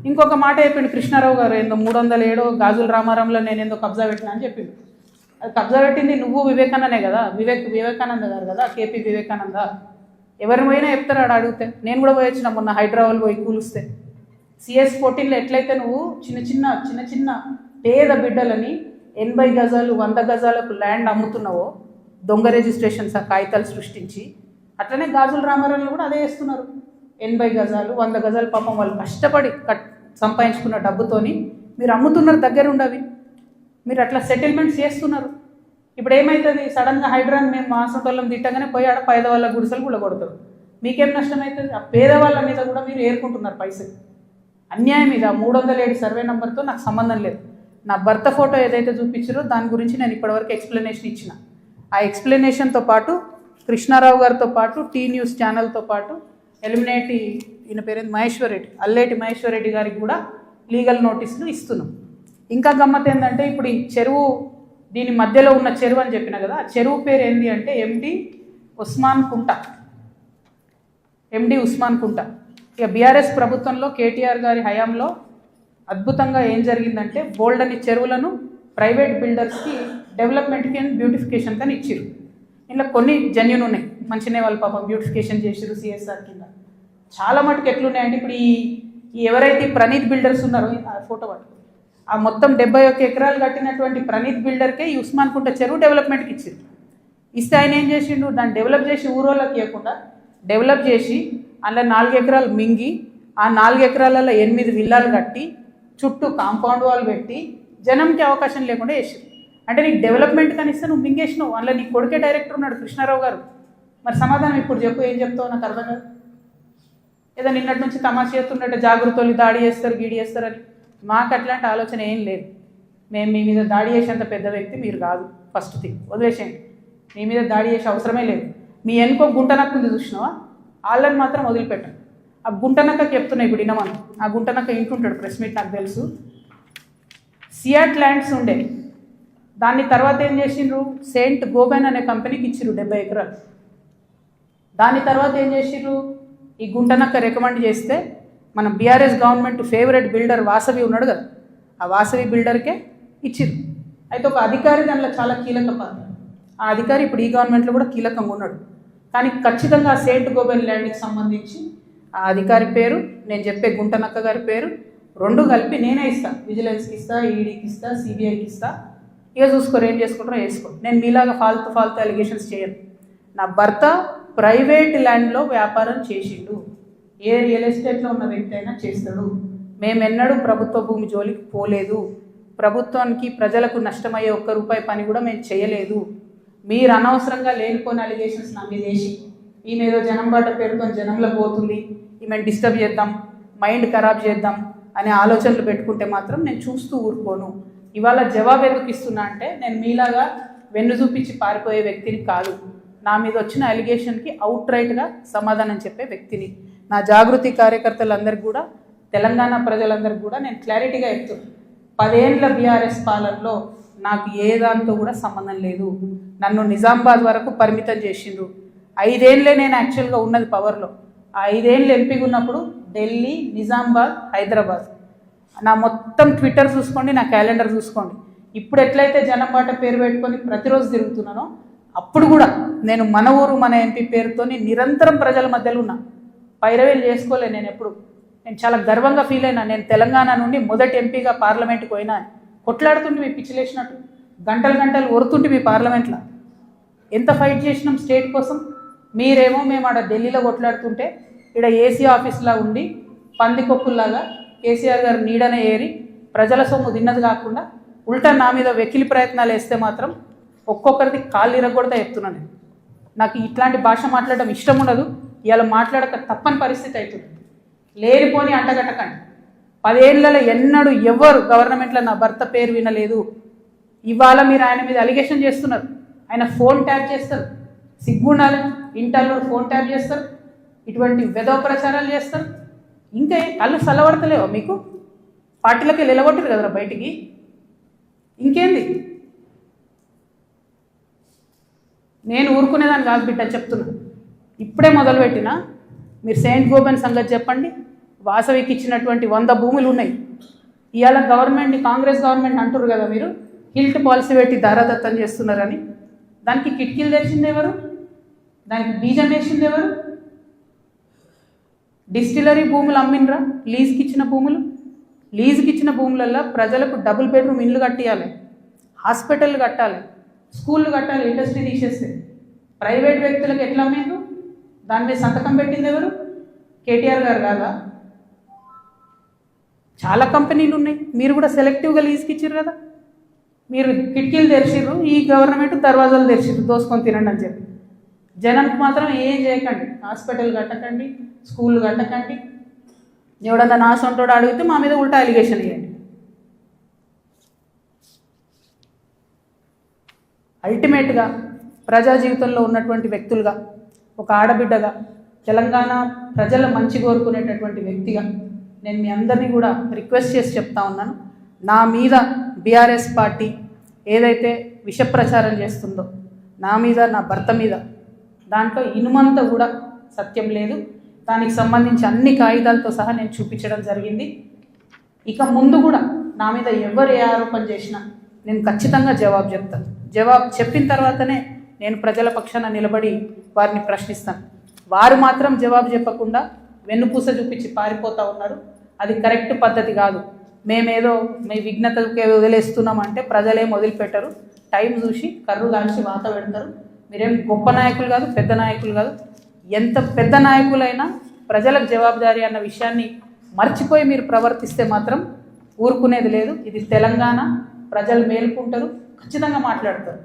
ఇంకొక మాట చెప్పిండు కృష్ణారావు గారు, ఏందో 307 గాజుల రామారంలో నేను ఏందో కబ్జా పెట్టినా అని చెప్పిండు. అది కబ్జా పెట్టింది నువ్వు వివేకానందే కదా, వివేకానంద గారు కదా, కేపీ వివేకానంద. ఎవరిని పోయినా చెప్తారు ఆడ అడిగితే. నేను కూడా పోయి వచ్చిన మొన్న హైదరాబాద్ పోయి కూలిస్తే. CS14లో ఎట్లయితే నువ్వు చిన్న చిన్న పేద బిడ్డలని 80 గజాలు 100 గజాలకు ల్యాండ్ అమ్ముతున్నావో దొంగ రిజిస్ట్రేషన్స్ ఆ కాగితాలు సృష్టించి, అట్లనే గాజుల రామారంలో కూడా అదే చేస్తున్నారు. 80 గజాలు 100 గజాలు పాపం వాళ్ళు కష్టపడి సంపాదించుకున్న డబ్బుతోని మీరు అమ్ముతున్నారు, దగ్గర ఉండవి మీరు అట్లా సెటిల్మెంట్స్ చేస్తున్నారు. ఇప్పుడు ఏమవుతుంది, సడన్గా హైడ్రాన్ మేము మాసంతోళ్ళం తిట్టగానే పోయి ఆడ పేదవాళ్ళ గుడిసెలు కూడా కొడతారు. మీకేం నష్టం అవుతుంది? ఆ పేదవాళ్ళ మీద కూడా మీరు ఏరుకుంటున్నారు పైసలు. అన్యాయం మీద 307 సర్వే నెంబర్తో నాకు సంబంధం లేదు. నా భర్త ఫోటో ఏదైతే చూపించారో దాని గురించి నేను ఇప్పటివరకు ఎక్స్ప్లెనేషన్ ఇచ్చిన. ఆ ఎక్స్ప్లెనేషన్తో పాటు కృష్ణారావు గారితో పాటు టీ న్యూస్ ఛానల్తో పాటు ఎలిమినేటి ఈయన పేరేంది మహేశ్వరరెడ్డి, అల్లేటి మహేశ్వరరెడ్డి గారికి కూడా లీగల్ నోటీసులు ఇస్తున్నాం. ఇంకా గమ్మత్ ఏంటంటే ఇప్పుడు ఈ చెరువు, దీని మధ్యలో ఉన్న చెరువు అని చెప్పిన కదా, ఆ చెరువు పేరు ఏంటి అంటే ఎండి ఉస్మాన్ కుంట. ఇక బీఆర్ఎస్ ప్రభుత్వంలో కేటీఆర్ గారి హయాంలో అద్భుతంగా ఏం జరిగిందంటే బోల్డని చెరువులను ప్రైవేట్ బిల్డర్స్కి డెవలప్మెంట్కి అండ్ బ్యూటిఫికేషన్ కానీ ఇచ్చారు. ఇలా కొన్ని జెన్యూన్ ఉన్నాయి, మంచినే వాళ్ళు పాపం బ్యూటిఫికేషన్ చేసారు CSR కింద. చాలా మటుకు ఎట్లున్నాయంటే ఇప్పుడు ఈ ఎవరైతే ప్రణీత్ బిల్డర్స్ ఉన్నారో, ఆ ఫోటో పట్టుకో, ఆ మొత్తం 71 ఎకరాలు కట్టినటువంటి ప్రణీత్ బిల్డర్కే ఈ ఉస్మాన్ కుంట చెరువు డెవలప్మెంట్కి ఇచ్చారు. ఇస్తే ఆయన ఏం చేసిండు, దాన్ని డెవలప్ చేసి ఊరోళ్ళకి ఇవ్వకుండా డెవలప్ చేసి అందులో 4 ఎకరాలు మింగి ఆ 4 ఎకరాలలో 8 విల్లాలు కట్టి చుట్టూ కాంపౌండ్ వాల్ పెట్టి జనంకి అవకాశం లేకుండా చేసారు. అంటే నీకు డెవలప్మెంట్ కానీ ఇస్తే నువ్వు మింగేసినావు. అందులో నీ కొడుకే డైరెక్టర్ ఉన్నాడు కృష్ణారావు గారు. మరి సమాధానం ఇప్పుడు చెప్పు, ఏం చెప్తావు నాకు అర్థం కాదు. ఏదో నిన్నటి నుంచి తమాషా చేస్తున్నట్టు జాగృతలు దాడి చేస్తారు గీడి చేస్తారని. మాకు అట్లాంటి ఆలోచన ఏం లేదు. మేము మీ మీద దాడి చేసేంత పెద్ద వ్యక్తి మీరు కాదు. ఫస్ట్ థింగ్ వదిలేసేయండి, మీ మీద దాడి చేసే అవసరమే లేదు. మీ వెనుకో గుంటనక్క ఉంది చూసినావా, వాళ్ళని మాత్రం వదిలిపెట్టండి. ఆ గుంటనక్కకి చెప్తున్నాయి ఇప్పుడు ఇనమని. ఆ గుంటనక్క ఇంటుంటాడు, ప్రెస్ మీట్ నాకు తెలుసు. సియాట్ ల్యాండ్స్ ఉండే, దాన్ని తర్వాత ఏం చేసిండ్రు, సెయింట్ గోబెన్ అనే కంపెనీకి ఇచ్చిర్రు 70 ఎకరాలు. దాని తర్వాత ఏం చేసిర్రు, ఈ గుంటనక్క రికమెండ్ చేస్తే మన BRS government favourite builder Vasavi ఉన్నాడు కదా, ఆ వాసవి బిల్డర్కే ఇచ్చిర్రు. అయితే ఒక అధికారి దానిలో చాలా కీలక పాత్ర. ఆ అధికారి ఇప్పుడు ఈ గవర్నమెంట్లో కూడా కీలకంగా ఉన్నాడు. కానీ ఖచ్చితంగా సెయింట్ గోబెన్ ల్యాండ్కి సంబంధించి ఆ అధికారి పేరు, నేను చెప్పే గుంటనక్క గారి పేరు 2 కలిపి నేనే ఇస్తాను. విజిలెన్స్కి ఇస్తా, ఈడీకి ఇస్తా, సిబిఐకి ఇస్తా. ఇక చూసుకోరు, ఏం చేసుకుంటారో వేసుకో. నేను మీలాగా ఫాల్తు అలిగేషన్స్ చేయను. నా భర్త ప్రైవేట్ ల్యాండ్లో వ్యాపారం చేసిండు. ఏ రియల్ ఎస్టేట్లో ఉన్న వ్యక్తి అయినా చేస్తాడు. మేమెన్నడూ ప్రభుత్వ భూమి జోలికి పోలేదు. ప్రభుత్వానికి ప్రజలకు నష్టమయ్యే ₹1 పని కూడా మేము చేయలేదు. మీరు అనవసరంగా లేనిపోయిన అలిగేషన్స్ నా మీద వేసి ఈమె ఏదో జనం బాట పేరుతో జనంలో పోతుంది, ఈమెను డిస్టర్బ్ చేద్దాం, మైండ్ ఖరాబ్ చేద్దాం అనే ఆలోచనలు పెట్టుకుంటే మాత్రం నేను చూస్తూ ఊరుకోను. ఇవాళ జవాబు ఎందుకు ఇస్తున్నా అంటే నేను మీలాగా వెన్ను చూపించి పారిపోయే వ్యక్తిని కాదు. నా మీద వచ్చిన అలిగేషన్కి అవుట్రైట్గా సమాధానం చెప్పే వ్యక్తిని. నా జాగృతి కార్యకర్తలందరికీ కూడా, తెలంగాణ ప్రజలందరికీ కూడా నేను క్లారిటీగా చెప్తున్నాను. 10 ఏళ్ళ బీఆర్ఎస్ పాలనలో నాకు ఏ దాంతో కూడా సంబంధం లేదు. నన్ను నిజామాబాద్ వరకు పరిమితం చేసిండ్రు. 5 ఏళ్ళే నేను యాక్చువల్గా ఉన్నది పవర్లో. ఆ 5 ఏళ్ళు ఎంపీగా ఉన్నప్పుడు ఢిల్లీ, నిజామాబాద్, హైదరాబాద్. నా మొత్తం ట్విట్టర్ చూసుకోండి, నా క్యాలెండర్ చూసుకోండి. ఇప్పుడు ఎట్లయితే జనం బాట పేరు పెట్టుకొని ప్రతిరోజు తిరుగుతున్నానో అప్పుడు కూడా నేను మన ఊరు మన ఎంపీ పేరుతో నిరంతరం ప్రజల మధ్యలో ఉన్నా. పైరవేలు చేసుకోలే నేను ఎప్పుడు. నేను చాలా గర్వంగా ఫీల్ అయినా. నేను తెలంగాణ నుండి మొదటి ఎంపీగా పార్లమెంట్కి పోయినా. కొట్లాడుతుంటే మీ పిచ్చిలేసినట్టు గంటలు ఒరుతుంటే మీ పార్లమెంట్లో ఎంత ఫైట్ చేసినాం స్టేట్ కోసం. మీరేమో మేము ఆడ ఢిల్లీలో కొట్లాడుతుంటే ఇక్కడ ఏసీ ఆఫీస్లా ఉండి పందికొక్కుల్లాగా కేసీఆర్ గారు నీడనే ఏరి ప్రజల సొమ్ము తిన్నది కాకుండా ఉల్టా నా మీద వెకిలి ప్రయత్నాలు వేస్తే మాత్రం ఒక్కొక్కరిది కాళ్ళు ఇరగొడతా చెప్తున్నాను. నాకు ఇట్లాంటి భాష మాట్లాడడం ఇష్టం ఉండదు. ఇవాళ మాట్లాడక తప్పని పరిస్థితి అవుతుంది. లేనిపోని అంటగట్టకండి. 10 ఏళ్లలో ఎన్నడూ ఎవరు గవర్నమెంట్లో నా భర్త పేరు వినలేదు. ఇవాళ మీరు ఆయన మీద అలిగేషన్ చేస్తున్నారు. ఆయన ఫోన్ ట్యాప్ చేస్తారు, సిగ్గుండాలి. ఇంటర్లో ఫోన్ ట్యాప్ చేస్తారు, ఇటువంటి వెధవ ప్రచారాలు చేస్తారు. ఇంకా కళ్ళు చల్లబడతలేవా మీకు? పార్టీలకి నిలబొట్టారు కదరా బయటికి. ఇంకేంది? నేను ఊరుకునేదాన్ని కాదు బిడ్డ, చెప్తున్నా. ఇప్పుడే మొదలుపెట్టినా. మీరు సెయింట్ గోబెన్ సంగతి చెప్పండి, వాసవికి ఇచ్చినటువంటి 100 భూములు ఉన్నాయి. ఇవాళ గవర్నమెంట్ని కాంగ్రెస్ గవర్నమెంట్ అంటారు కదా మీరు, హిల్ట్ పాలసీ పెట్టి దారాదత్తం చేస్తున్నారని. దానికి కిటికీలు తెరిచింది ఎవరు? దానికి బీజం వేసింది ఎవరు? డిస్టిలరీ భూములు అమ్మినరా? లీజుకి ఇచ్చిన భూములు. లీజుకి ఇచ్చిన భూములల్లో ప్రజలకు డబుల్ బెడ్రూమ్ ఇల్లు కట్టియాలి, హాస్పిటల్ కట్టాలి, స్కూళ్ళు కట్టాలి. ఇండస్ట్రీ తీసేస్తే ప్రైవేట్ వ్యక్తులకు ఎట్లా అమ్మిండ్రు? దాని మీద సంతకం పెట్టింది ఎవరు? కేటీఆర్ గారు కాదా? చాలా కంపెనీలు ఉన్నాయి, మీరు కూడా సెలెక్టివ్గా లీజుకి ఇచ్చారు కదా. మీరు కిటికీలు తెరిచిర్రు, ఈ గవర్నమెంట్ దర్వాజాలు తెరిచిర్రు దోసుకొని తినండి అని చెప్పి. జనానికి మాత్రం ఏం చేయకండి, హాస్పిటల్ కట్టకండి, స్కూళ్ళు కట్టకండి. ఎవడన్నా నాసంటోడు అడిగితే మా మీద ఉల్టా అలిగేషన్ ఇవ్వండి. అల్టిమేట్గా ప్రజా జీవితంలో ఉన్నటువంటి వ్యక్తులుగా, ఒక ఆడబిడ్డగా, తెలంగాణ ప్రజల మంచి కోరుకునేటటువంటి వ్యక్తిగా నేను మీ అందరినీ కూడా రిక్వెస్ట్ చేసి చెప్తా ఉన్నాను. నా మీద బీఆర్ఎస్ పార్టీ ఏదైతే విష ప్రచారం చేస్తుందో, నా మీద, నా భర్త మీద, దాంట్లో ఇనుమంతా కూడా సత్యం లేదు. దానికి సంబంధించి అన్ని కాగితాలతో సహా నేను చూపించడం జరిగింది. ఇక ముందు కూడా నా మీద ఎవరు ఏ ఆరోపణ చేసినా నేను ఖచ్చితంగా జవాబు చెప్తాను. జవాబు చెప్పిన తర్వాతనే నేను ప్రజల పక్షాన నిలబడి వారిని ప్రశ్నిస్తాను. వారు మాత్రం జవాబు చెప్పకుండా వెన్నుపూస చూపించి పారిపోతూ ఉన్నారు. అది కరెక్ట్ పద్ధతి కాదు. మేమేదో మీ విఘ్నతకే వదిలేస్తున్నామంటే ప్రజలేం వదిలిపెట్టరు. టైం చూసి కర్రు కాల్చి వాత పెడతారు. మీరేం గొప్ప నాయకులు కాదు, పెద్ద నాయకులు కాదు. ఎంత పెద్ద నాయకులైనా ప్రజలకు జవాబుదారీ అన్న విషయాన్ని మర్చిపోయి మీరు ప్రవర్తిస్తే మాత్రం ఊరుకునేది లేదు. ఇది తెలంగాణ, ప్రజలు మేలుకుంటారు, ఖచ్చితంగా మాట్లాడతారు.